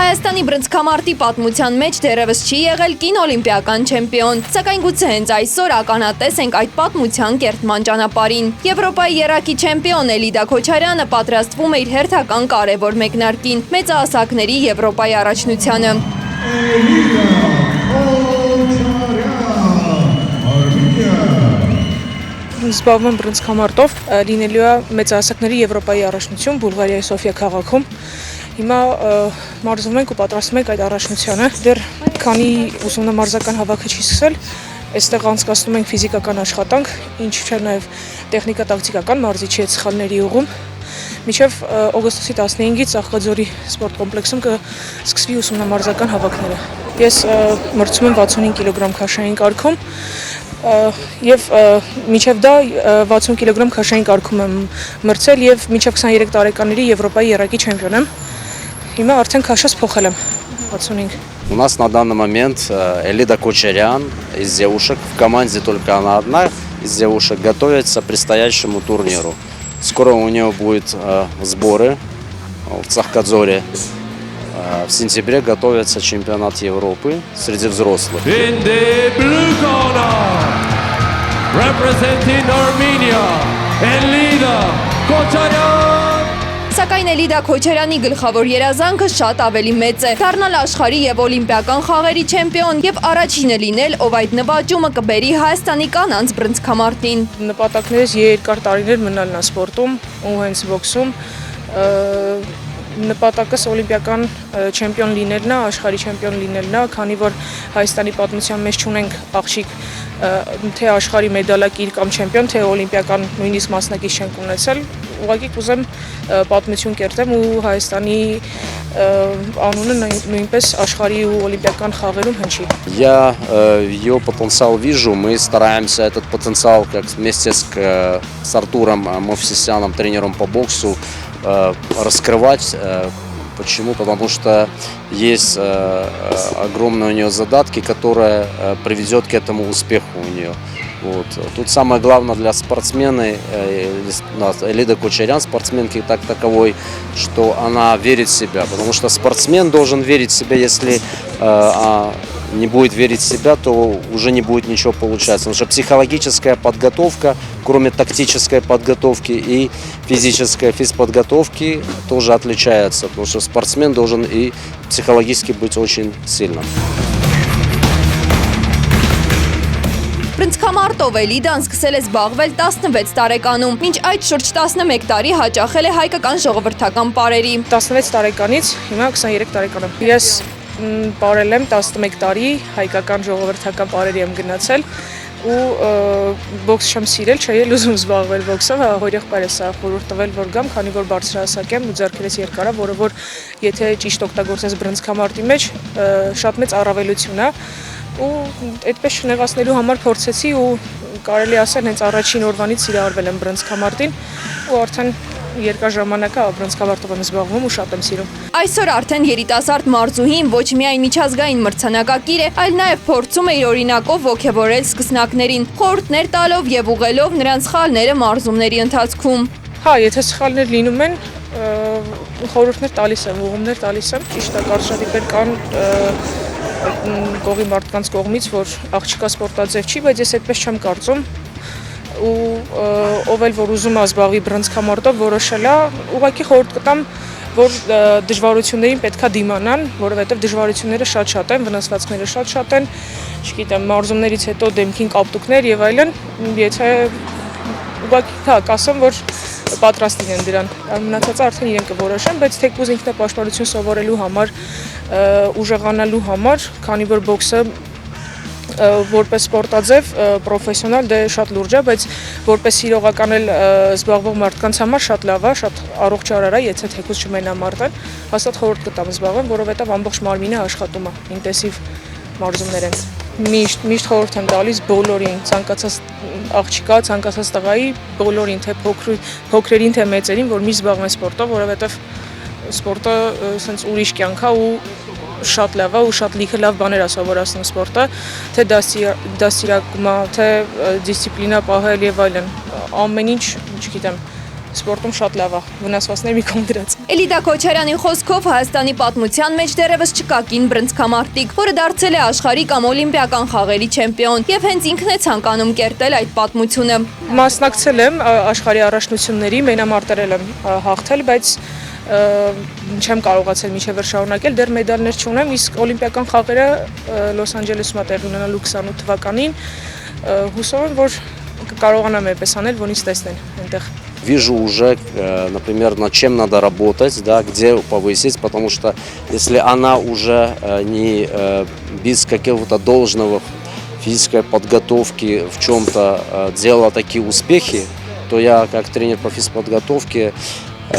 Հայաստանի բռնցքամարտի պատմության մեջ դեռևս չի եղել կին օլիմպիական չեմպիոն, սակայն գուցե հենց այսօր ականատես ենք այդ պատմության կերտման ճանապարհին։ Եվրոպայի եռակի չեմպիոն Էլիդա Քոչարյանը պատրաստվում է իր հերթական կարևոր մեկնարկին՝ մեծահասակների Եվրոպայի առաջնությանը։ Զբաղվում եմ բռնցքամարտով, լինելու է մեծահասակների Եվրոպայի առաջնություն Բուլղարիայի Սոֆիա քաղաքում։ Հիմա մարզվում ենք ու պատրաստվում ենք այդ առաջնությանը։ Դեռ քանի ուսումնամարզական հավաքը չի սկսել, այստեղ անցկացնում ենք ֆիզիկական աշխատանք, ինչ չէ նաև տեխնիկա-տակտիկական մարզիչի հետ սխալների ուղղում։ Մինչև օգոստոսի 15-ից Աղքաձորի սպորտ կոմպլեքսում կսկսվի ուսումնամարզական հավաքները։ Ես մրցում եմ 65 կիլոգրամ քաշային կարգում եւ մինչեւ դա 60 կիլոգրամ քաշային կարգում եմ մրցել եւ մինչեւ 23 տարեկանների Եվրոպայի եռակի չեմպիոն եմ։ Հիմա արդեն քաշած փոխել եմ 65։ У нас на данный момент Элида Кочарян из девушек. В команде только она одна из девушек готовится к предстоящему турниру. Скоро у нее будут сборы в Цахкадзоре. В сентябре готовится чемпионат Европы среди взрослых. In the blue corner, representing Armenia, Elida Kocharyan. Սակայն Էլիդա Քոչարյանի գլխավոր երազանքը շատ ավելի մեծ է՝ դառնալ աշխարհի եւ օլիմպիական խաղերի չեմպիոն եւ առաջինը լինել, ով այդ նվաճումը կբերի Հայաստանի կանանց բռնցքամարտին։ Նպատակներս երկար տարիներ մնալն է սպորտում ու հենց բոքսում։ Նպատակս օլիմպիական չեմպիոն լինելն է, աշխարհի չեմպիոն լինելն է, քանի որ Հայաստանի պատմության մեջ չունենք աղջիկ թե աշխարհի մեդալակիր կամ չեմպիոն, թե օլիմպիական նույնիսկ մասնակից չենք ունեցել։ Ուղղակի կուզեմ պատմություն կերտեմ ու Հայաստանի անունը նույնպես աշխարհի ու օլիմպիական խաղերում հնչի։ Я ее потенциал вижу, мы стараемся этот потенциал как вместе с Артуром Мовсисяном, тренером по боксу, раскрывать. Почему? Потому что есть огромные у нее задатки, которые приведет к этому успеху у нее. Вот. Тут самое главное для спортсмена, Элида Кочарян, спортсменки так таковой, что она верит в себя. Потому что спортсмен должен верить в себя, если не будет верить в себя, то уже не будет ничего получаться. Потому что психологическая подготовка, кроме тактической подготовки и физической физподготовки, тоже отличается. Потому что спортсмен должен и психологически быть очень сильным. Բռնցքամարտով Էլիդան սկսել է զբաղվել 16 տարեկանում, մինչ այդ շուրջ 11 տարի հաճախել է հայկական ժողովրդական պարերի։ 16 տարեկանից հիմա 23 տարեկան եմ։ Ես պարել եմ 11 տարի, հայկական ժողովրդական պարերի եմ գնացել ու բոքս չեմ սիրել, չէի ուզում զբաղվել բոքսով, հորեղբայրս է խորհուրդ տվել, որ գամ, քանի որ բարձրահասակ եմ ու ձեռքերս երկար է, որը որ եթե ճիշտ օգտագործես բռնցքամարտի մեջ, շատ մեծ առավելություն է։ Ու այդպես չնեղացնելու համար փորձեցի ու կարելի ասել հենց առաջին օրվանից սիրահարվել եմ բռնցքամարտին ու արդեն երկար ժամանակ է բռնցքամարտով եմ զբաղվում ու շատ եմ սիրում։ Այսօր արդեն երիտասարդ մարզուհին ոչ միայն միջազգային մրցանակակիր է, այլ նաև փորձում է իր օրինակով ոգևորել սկսնակներին, խորհուրդներ տալով եւ ուղղելով նրանց սխալները մարզումների ընթացքում։ Հա, եթե սխալներ լինում են, խորհուրդներ տալիս եմ, ուղղումներ տալիս եմ, ճիշտ է, կարծրատիպեր կան կողի մարդկանց կողմից, որ աղջիկա սպորտաձև չի, բայց ես այդպես չեմ կարծում ու ով էլ որ ուզում է զբաղվի բռնցքամարտով որոշել է, ուղղակի խորհուրդ կտամ, որ դժվարություններին պետքա դիմանան, որովհետև դժվարությունները շատ են, վնասվածքները շատ են, չգիտեմ, մարզումներից հետո դեմքին կապտուկներ եւ այլն, եթե ուղղակի հա, կասեմ, որ պատրաստ լինեն դրան։ Մնացածը արդեն իրեն կորոշեն, բայց թեկուզ ինքնապաշտպանություն սովորելու համար, ուժեղանալու համար, քանի որ բոքսը որպես սպորտաձև պրոֆեսիոնալ դե շատ լուրջ է, բայց որպես սիրողական էլ զբաղվող մարդկանց համար շատ լավ է, շատ առողջ արար է, եթե թեկուզ չմենամարտեն, հաստատ խորհուրդ կտամ զբաղվեմ, որովհետև ամբողջ մարմինը աշխատում է, ինտենսիվ մարզումներ են։ Միշտ խորհուրդ եմ տալիս բոլորին, ցանկացած աղջիկա, ցանկացած տղայի, բոլորին, թե փոքրերին, թե մեծերին, որ միշտ զբաղվեն սպորտով, որովհետև սպորտը սենց ուրիշ կյանք է ու շատ լավ է ու շատ լիքը լավ բաներ է սովորացնում սպորտը, թե դաստիարակումը, թե դիսցիպլինա պահել եւ այլն։ Ամեն ինչ, չգիտեմ, սպորտում շատ լավ է, վնասվածքներ մի կողմ դրած։ Էլիդա Քոչարյանի խոսքով Հայաստանի պատմության մեջ դեռևս չկա կին բռնցքամարտիկ, որը դարձել է աշխարհի կամ օլիմպիական խաղերի չեմպիոն եւ հենց ինքն է ցանկանում կերտել այդ պատմությունը։ Մասնակցել եմ աշխարհի առաջնությունների, մենամարտերել եմ հաղթել, բայց չեմ կարողացել միջև վեր շարունակել, դեռ մեդալներ չունեմ, իսկ օլիմպիական խաղերը Լոս Անջելեսում է տեղի ունենալու 28 թվականին, հուսով եմ, որ կկարողանամ այդպես անել, որից տեսնեն այնտեղ։ Вижу уже, например, над чем надо работать, да, где повысить, потому что если она уже не без какого-то должного физической подготовки в чем-то делала такие успехи, то я как тренер по физподготовке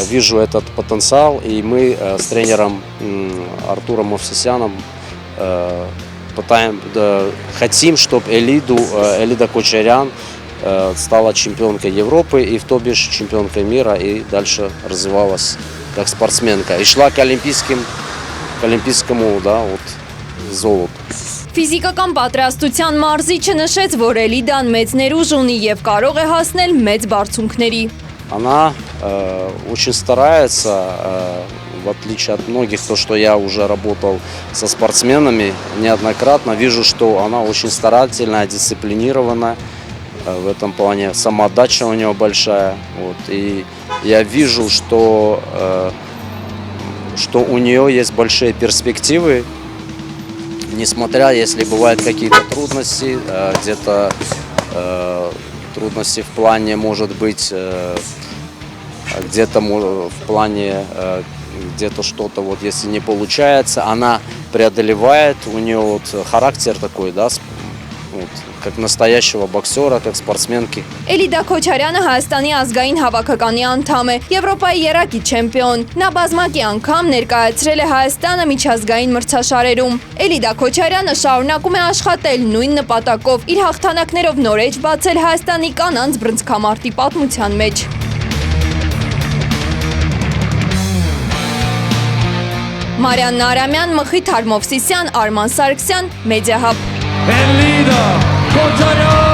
вижу этот потенциал, и мы с тренером Артуром Мовсисяном хотим, чтобы Элида Кочарян стала чемпионкой Европы и в то бишь чемпионкой мира и дальше развивалась как спортсменка и шла к олимпийскому, да, вот, золоту. Ֆիզիկական պատրաստության մարզիչը նշեց, որ Էլիդան մեծ ներուժ ունի եւ կարող է հասնել մեծ բարձունքների։ Она очень старается, в отличие от многих, то, что я уже работал со спортсменами неоднократно, вижу, что она очень старательная, дисциплинированная. В этом плане самоотдача у нее большая. Вот. И я вижу, что у нее есть большие перспективы, несмотря, если бывают какие-то трудности, где-то трудности в плане, может быть, где-то в плане, где-то что-то, вот, если не получается, она преодолевает, у нее вот характер такой, да, вот, как настоящего боксера, как спортсменки. Էլիդա Քոչարյանը Հայաստանի ազգային հավաքականի անդամ է, Եվրոպայի երակի չեմպիոն։ Նա բազմակի անգամ ներկայացրել է Հայաստանը միջազգային մրցաշարերում։ Էլիդա Քոչարյանը շարունակում է աշխատել նույն նպատակով, իր հաղթանակներով նոր էջ բացել Հայաստանի կանանց բռնցքամարտի պատմության մեջ։ Մարիաննա Արամյան, Մխիթար Մովսիսյան, Արման Սարգսյան, Մեդիահաբ։ Elida Kocaman!